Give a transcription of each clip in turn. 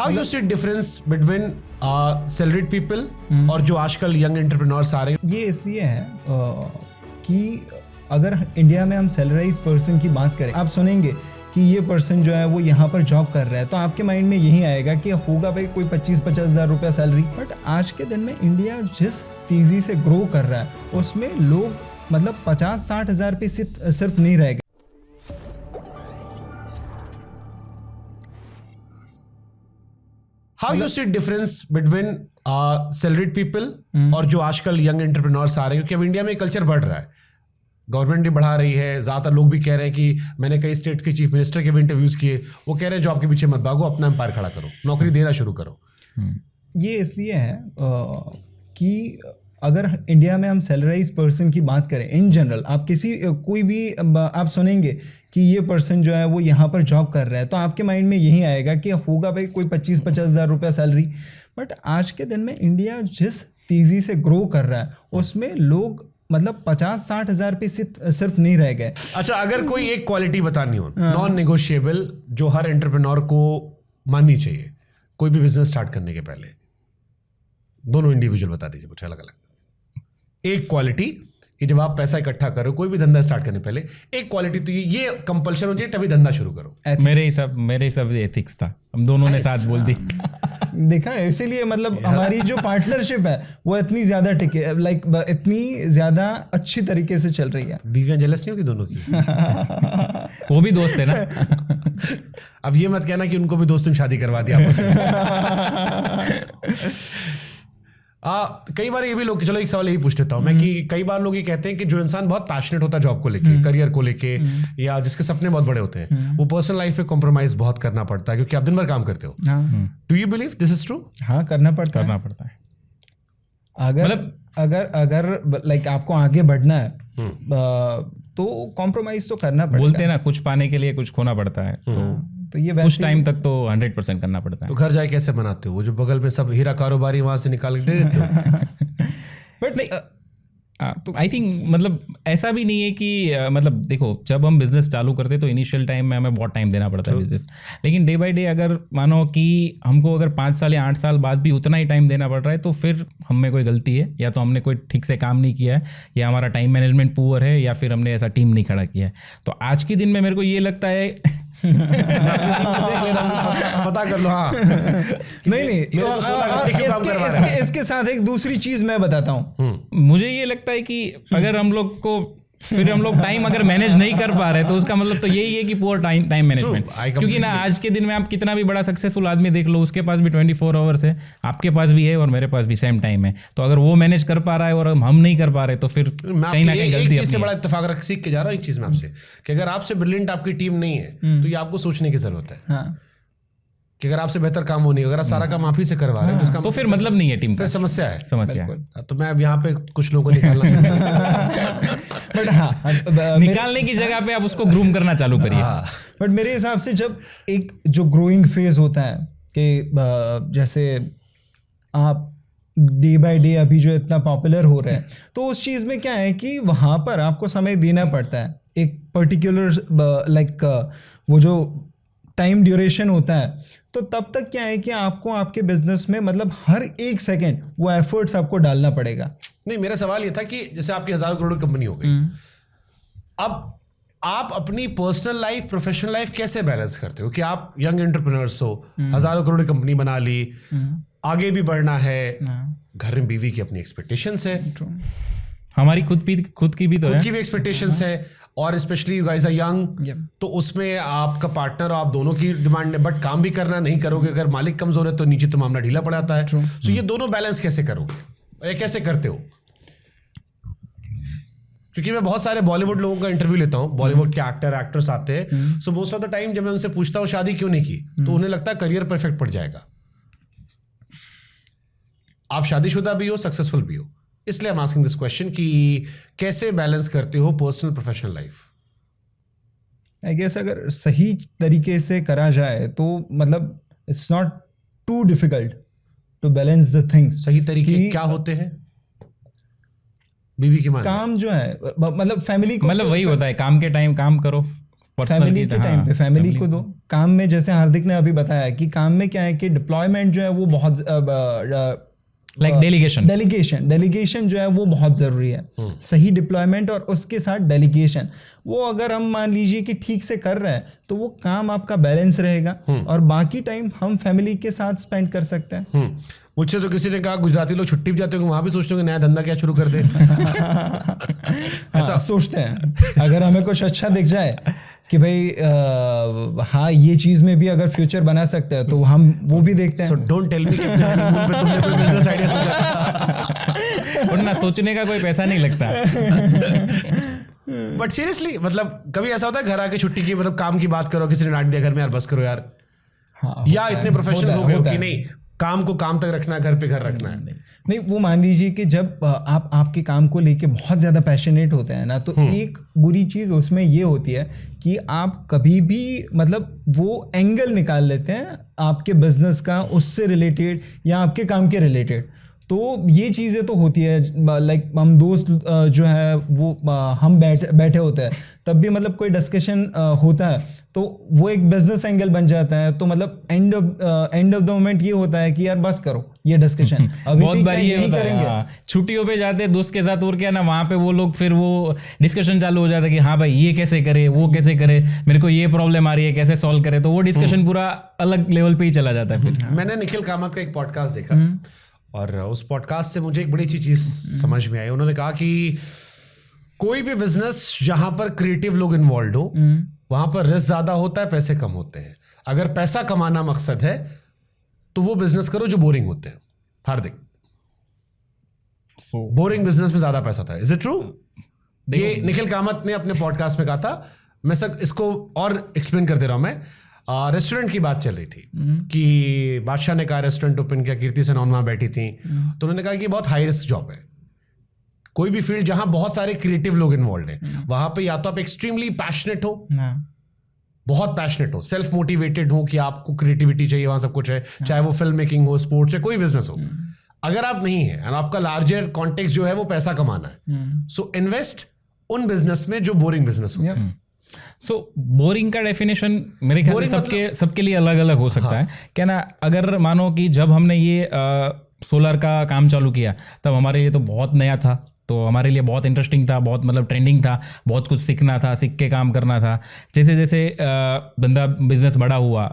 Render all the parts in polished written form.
How you see difference between salaried people और जो आजकल यंग एंटरप्रेन्योर्स आ रहे हैं? ये इसलिए है कि अगर इंडिया में हम सैलराइज पर्सन की बात करें, आप सुनेंगे कि ये पर्सन जो है वो यहाँ पर जॉब कर रहा है, तो आपके माइंड में यही आएगा कि होगा भाई कोई 25-50 हज़ार रुपया सैलरी। बट आज के दिन में इंडिया जिस तेज़ी से ग्रो कर रहा है उसमें लोग मतलब 50-60 हज़ार पे सिर्फ नहीं रह गए। How you see difference between salaried people और जो आजकल यंग एंटरप्रेन्योर्स आ रहे हैं? क्योंकि अब इंडिया में कल्चर बढ़ रहा है, गवर्नमेंट भी बढ़ा रही है, ज़्यादातर लोग भी कह रहे हैं कि मैंने कई स्टेट के चीफ मिनिस्टर के भी इंटरव्यूज़ किए, वो कह रहे हैं जॉब के पीछे मत भागो, अपना एम्पायर खड़ा करो, नौकरी देना शुरू करो। ये इसलिए है कि अगर इंडिया में हम सैलराइज पर्सन की बात करें इन जनरल, आप कोई भी आप सुनेंगे कि ये पर्सन जो है वो यहाँ पर जॉब कर रहा है, तो आपके माइंड में यही आएगा कि होगा भाई कोई 25-50 हज़ार रुपया सैलरी। बट आज के दिन में इंडिया जिस तेज़ी से ग्रो कर रहा है उसमें लोग मतलब 50-60 हज़ार पे सिर्फ नहीं रह गए। अच्छा, अगर कोई एक क्वालिटी बतानी हो नॉन नेगोशिएबल जो हर एंटरप्रेन्योर को माननी चाहिए कोई भी बिजनेस स्टार्ट करने के पहले, दोनों इंडिविजुअल बता दीजिए मुझे अलग अलग एक क्वालिटी कि जब आप पैसा इकट्ठा करो कोई भी धंधा स्टार्ट करने पहले, एक क्वालिटी तो ये कंपल्शन हो चाहिए तभी धंधा शुरू करो। मेरे हिसाब एथिक्स था, हम दोनों ने साथ बोल दी। देखा है, इसीलिए मतलब हमारी जो पार्टनरशिप है वो इतनी ज्यादा टिके इतनी ज्यादा अच्छी तरीके से चल रही है। बीवियां जेलस नहीं होती दोनों की? वो भी दोस्त है ना। अब ये मत कहना कि उनको भी दोस्त ने शादी करवा दी आपस में। कई बार ये भी लोग, चलो एक सवाल यही पूछ लेता हूँ मैं कि कई बार लोग ये कहते हैं कि जो इंसान बहुत पैशनेट होता है जॉब को लेके, करियर को लेके, या जिसके सपने बहुत बड़े होते हैं, वो पर्सनल लाइफ में कॉम्प्रोमाइज बहुत करना पड़ता है क्योंकि आप दिन भर काम करते हो। Do you believe this is true? हाँ, करना पड़ता है। अगर लाइक आपको आगे बढ़ना है तो कॉम्प्रोमाइज तो करना पड़ता है। बोलते हैं ना, कुछ पाने के लिए कुछ खोना पड़ता है, तो ये कुछ टाइम तक तो 100% करना पड़ता है। तो घर जाए कैसे बनाते हो? वो जो बगल में सब हीरा कारोबारी वहां से निकाल के दे देते हो? बट नहीं, आई थिंक मतलब ऐसा भी नहीं है कि मतलब देखो, जब हम बिजनेस चालू करते तो इनिशियल टाइम में हमें बहुत टाइम देना पड़ता है बिजनेस, लेकिन डे बाय डे अगर मानो कि हमको अगर 5 साल या 8 साल बाद भी उतना ही टाइम देना पड़ रहा है तो फिर हम में कोई गलती है, या तो हमने कोई ठीक से काम नहीं किया है, या हमारा टाइम मैनेजमेंट पुअर है, या फिर हमने ऐसा टीम नहीं खड़ा किया है। तो आज के दिन में मेरे को ये लगता है पता कर लो। हाँ, नहीं, इसके साथ एक दूसरी चीज मैं बताता हूँ। मुझे ये लगता है कि अगर हम लोग को फिर हम लोग टाइम अगर मैनेज नहीं कर पा रहे तो उसका मतलब तो यही है कि पुअर टाइम मैनेजमेंट। क्योंकि ना आज के दिन में आप कितना भी बड़ा सक्सेसफुल आदमी देख लो, उसके पास भी 24 आवर्स है, आपके पास भी है और मेरे पास भी सेम टाइम है। तो अगर वो मैनेज कर पा रहा है और हम नहीं कर पा रहे तो फिर कहीं ना कहीं गलती। एक चीज से बड़ा इत्तेफाक सीख के जा रहा हूँ एक चीज में आपसे, कि अगर आपसे ब्रिलियंट आपकी टीम नहीं है तो ये आपको सोचने की जरूरत है कि अगर आपसे बेहतर काम होनी है, अगर आप सारा काम आप ही से करवा रहे हैं तो फिर मतलब नहीं है टीम का, समस्या है। है। तो मैं अब यहाँ पे कुछ लोगों को निकालना बट हाँ, निकालने की जगह पे आप उसको ग्रूम करना चालू करिए। बट मेरे हिसाब से जब एक जो ग्रोइंग फेज होता है कि जैसे आप डे बाय डे अभी जो इतना पॉपुलर हो रहा है, तो उस चीज़ में क्या है कि वहाँ पर आपको समय देना पड़ता है। एक पर्टिकुलर लाइक वो जो टाइम ड्यूरेशन होता है, तो तब तक क्या है कि आपको आपके बिजनेस में मतलब हर एक सेकंड वो एफर्ट्स आपको डालना पड़ेगा। नहीं, मेरा सवाल ये था कि जैसे आपकी 1000 करोड़ कंपनी हो गई, अब आप अपनी पर्सनल लाइफ प्रोफेशनल लाइफ कैसे बैलेंस करते हो? कि आप यंग एंटरप्रेन्योर्स हो, 1000 करोड़ कंपनी बना ली, आगे भी बढ़ना है, घर में बीवी की अपनी एक्सपेक्टेशंस है, हमारी खुद की भी तो खुद की भी एक्सपेक्टेशंस है, और specially you guys are young, तो उसमें आपका पार्टनर आप दोनों की डिमांड है, बट काम भी करना नहीं करोगे, अगर मालिक कमजोर है तो नीचे तो मामला ढीला पड़ जाता है। सो ये दोनों बैलेंस कैसे करोगे, ये कैसे करते हो? क्योंकि मैं बहुत सारे बॉलीवुड लोगों का इंटरव्यू लेता हूँ, बॉलीवुड के एक्टर्स आते हैं, so most of the time जब मैं उनसे पूछता हूँ शादी क्यों नहीं की, तो उन्हें लगता है करियर परफेक्ट पड़ जाएगा। आप शादीशुदा भी हो, सक्सेसफुल भी हो, इसलिए I am asking this question कि कैसे बैलेंस करते हो personal professional life? I guess अगर सही तरीके से करा जाए तो मतलब it's not too difficult to balance the things. सही तरीके क्या होते हैं? बीवी की मान काम जो है मतलब फैमिली को, मतलब वही होता है, काम के टाइम काम करो, फैमिली के टाइम पे फैमिली को दो। काम में जैसे हार्दिक ने अभी बताया कि काम में क्या है कि डिप्लॉयमेंट जो है वो बहुत लाइक डेलीगेशन जो है वो बहुत ज़रूरी है। सही डिप्लॉयमेंट और उसके साथ डेलीगेशन, वो अगर हम मान लीजिए कि ठीक से कर रहे हैं तो वो काम आपका बैलेंस रहेगा और बाकी टाइम हम फैमिली के साथ स्पेंड कर सकते हैं। मुझसे तो किसी ने कहा गुजराती लोग छुट्टी भी जाते होंगे, वहां भी सोचते होंगे नया धंधा क्या शुरू कर दे। ऐसा सोचते हैं। अगर हमें कुछ अच्छा दिख जाए कि भाई हाँ ये चीज में भी अगर फ्यूचर बना सकते हैं तो हम वो भी देखते हैं। So don't tell me कि अपने honeymoon पे तुमने कोई बिजनेस आइडिया सोचा। वरना सोचने का कोई पैसा नहीं लगता। बट सीरियसली मतलब कभी ऐसा होता है घर आके छुट्टी की मतलब काम की बात करो, किसी ने डांट दिया घर में यार बस करो यार, हाँ, या इतने प्रोफेशनल हो गए हो कि नहीं काम को काम तक रखना है, घर पे घर रखना है। नहीं, वो मान लीजिए कि जब आप आपके काम को लेके बहुत ज़्यादा पैशनेट होते हैं ना, तो एक बुरी चीज़ उसमें ये होती है कि आप कभी भी मतलब वो एंगल निकाल लेते हैं आपके बिजनेस का उससे रिलेटेड या आपके काम के रिलेटेड। तो ये चीज़ें तो होती है। लाइक हम दोस्त जो है वो हम बैठे होते हैं तब भी मतलब कोई डिस्कशन होता है तो वो एक बिजनेस एंगल बन जाता है। तो मतलब एंड ऑफ द मोमेंट ये होता है कि यार बस करो ये डिस्कशन अभी बहुत बार ये होता करेंगे। है छुट्टियों पे जाते हैं दोस्त के साथ और क्या ना, वहाँ पे वो लोग फिर वो डिस्कशन चालू हो जाता है कि हाँ भाई ये कैसे करे, वो कैसे करे, मेरे को ये प्रॉब्लम आ रही है, कैसे सॉल्व करे। तो वो डिस्कशन पूरा अलग लेवल पे ही चला जाता है। फिर मैंने निखिल कामत का एक पॉडकास्ट देखा और उस पॉडकास्ट से मुझे एक बड़ी अच्छी चीज समझ में आई। उन्होंने कहा कि कोई भी बिजनेस जहां पर क्रिएटिव लोग इन्वॉल्व हो वहां पर रिस्क ज्यादा होता है, पैसे कम होते हैं। अगर पैसा कमाना मकसद है तो वो बिजनेस करो जो बोरिंग होते हैं। हार्दिक, बोरिंग बिजनेस में ज्यादा पैसा था, इज इट ट्रू? ये निखिल कामत ने अपने पॉडकास्ट में कहा था। मैं सब इसको और एक्सप्लेन कर दे रहा हूं। मैं रेस्टोरेंट की बात चल रही थी कि बादशाह ने कहा रेस्टोरेंट ओपन किया, कीर्ति सेनन वहां बैठी थी, तो उन्होंने कहा कि बहुत हाई रिस्क जॉब है। कोई भी फील्ड जहां बहुत सारे क्रिएटिव लोग इन्वॉल्व हैं वहां पे या तो आप एक्सट्रीमली पैशनेट हो, बहुत पैशनेट हो, सेल्फ मोटिवेटेड हो कि आपको क्रिएटिविटी चाहिए, वहां सब कुछ है, चाहे वो फिल्म मेकिंग हो, स्पोर्ट्स है, कोई बिजनेस हो। अगर आप नहीं है और आपका लार्जर कॉन्टेक्स्ट जो है वो पैसा कमाना है, सो इन्वेस्ट उन बिजनेस में जो बोरिंग बिजनेस होते हैं। सो बोरिंग का डेफिनेशन मेरे ख्याल से सबके लिए अलग अलग हो सकता है क्या ना। अगर मानो कि जब हमने ये सोलर का काम चालू किया तब हमारे लिए तो बहुत नया था, तो हमारे लिए बहुत इंटरेस्टिंग था, बहुत मतलब ट्रेंडिंग था, बहुत कुछ सीखना था, सीख के काम करना था। जैसे जैसे बंदा बिजनेस बड़ा हुआ,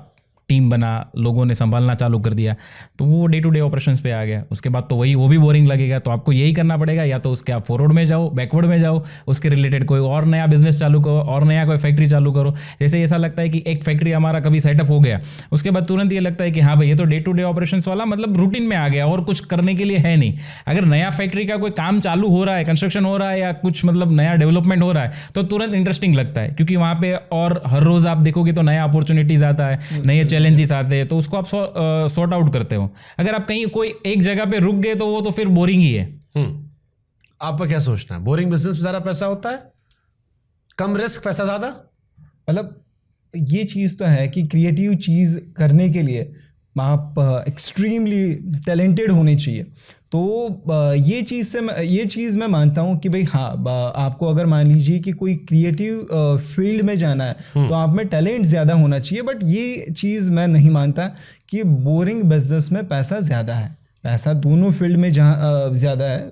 टीम बना, लोगों ने संभालना चालू कर दिया, तो वो डे टू डे ऑपरेशंस पे आ गया। उसके बाद तो वो भी बोरिंग लगेगा। तो आपको यही करना पड़ेगा, या तो उसके आप फॉरवर्ड में जाओ, बैकवर्ड में जाओ, उसके रिलेटेड कोई और नया बिजनेस चालू करो और नया कोई फैक्ट्री चालू करो। जैसे ऐसा लगता है कि एक फैक्ट्री हमारा कभी सेटअप हो गया, उसके बाद तुरंत ये लगता है कि हाँ भाई ये तो डे टू डे ऑपरेशंस वाला मतलब रूटीन में आ गया और कुछ करने के लिए है नहीं। अगर नया फैक्ट्री का कोई काम चालू हो रहा है, कंस्ट्रक्शन हो रहा है या कुछ मतलब नया डेवलपमेंट हो रहा है, तो तुरंत इंटरेस्टिंग लगता है, क्योंकि वहाँ पे और हर रोज आप देखोगे तो नया अपॉर्चुनिटीज आता है, नए चैलेंजेस आते हैं, तो उसको आप सॉर्ट आउट करते हो। अगर आप कहीं कोई एक जगह पे रुक गए तो वो तो फिर बोरिंग ही है। आपका क्या सोचना है? बोरिंग बिजनेस में ज्यादा पैसा होता है, कम रिस्क पैसा ज्यादा? मतलब ये चीज तो है कि क्रिएटिव चीज करने के लिए आप एक्सट्रीमली टैलेंटेड होने चाहिए। तो ये चीज़ मैं मानता हूँ कि भाई हाँ, आपको अगर मान लीजिए कि कोई क्रिएटिव फील्ड में जाना है तो आप में टैलेंट ज़्यादा होना चाहिए। बट ये चीज़ मैं नहीं मानता कि बोरिंग बिजनेस में पैसा ज़्यादा है। पैसा दोनों फील्ड में जहाँ ज़्यादा है।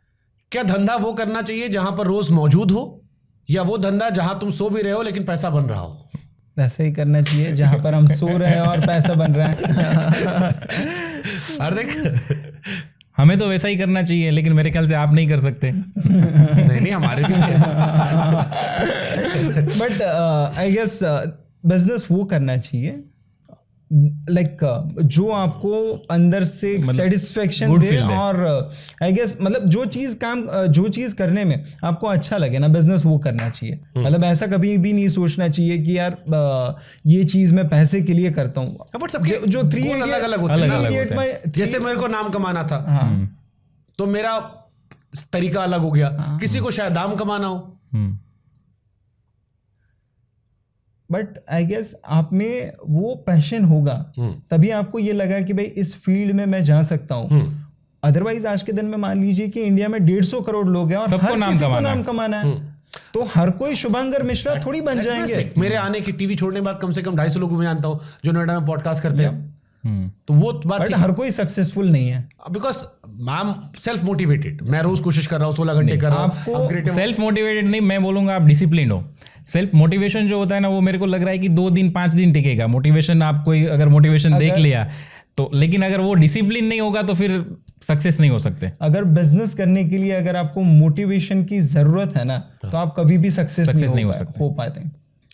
क्या धंधा वो करना चाहिए जहाँ पर रोज मौजूद हो, या वो धंधा जहाँ तुम सो भी रहे हो लेकिन पैसा बन रहा हो? वैसे ही करना चाहिए जहाँ पर हम सो रहे हैं और पैसा बन रहा है। हार्दिक, हमें तो वैसा ही करना चाहिए, लेकिन मेरे ख्याल से आप नहीं कर सकते। नहीं हमारे भी। बट आई गेस बिजनेस वो करना चाहिए लाइक जो आपको अंदर से सेटिस्फेक्शन दे, और आई गेस मतलब जो चीज करने में आपको अच्छा लगे ना, बिजनेस वो करना चाहिए। मतलब ऐसा कभी भी नहीं सोचना चाहिए कि यार ये चीज मैं पैसे के लिए करता हूँ। बट सबके जो थ्री अलग अलग होते हैं। जैसे मेरे को नाम कमाना था, तो मेरा तरीका अलग हो गया, किसी को शायद दाम कमाना हो। बट आई गेस आप में वो पैशन होगा तभी आपको ये लगा कि भाई इस फील्ड में मैं जा सकता हूँ। अदरवाइज आज के दिन में मान लीजिए कि इंडिया में 150 करोड़ लोग हैं और सबको हर नाम किसी को कमाना नाम कमाना है। तो हर कोई शुभंकर मिश्रा थोड़ी बन That's जाएंगे। basic. मेरे आने की टीवी छोड़ने के बाद कम से कम 250 लोगों को मैं जानता हूँ जो नोएडा में पॉडकास्ट करते हैं। तो वो बात बट हर कोई सक्सेसफुल नहीं है। Because I am self motivated, मैं रोज कोशिश कर रहा हूँ, 16 घंटे कर रहा हूँ। आपको सेल्फ मोटिवेटेड नहीं, मैं बोलूंगा आप डिसिप्लिन हो। सेल्फ मोटिवेशन जो होता है ना, वो मेरे को लग रहा है कि 2 दिन 5 दिन टिकेगा। मोटिवेशन आप कोई अगर मोटिवेशन देख लिया तो, लेकिन अगर वो डिसिप्लिन नहीं होगा तो फिर सक्सेस नहीं हो सकते। अगर बिजनेस करने के लिए अगर आपको मोटिवेशन की जरूरत है ना, तो आप कभी भी सक्सेस नहीं हो पाते।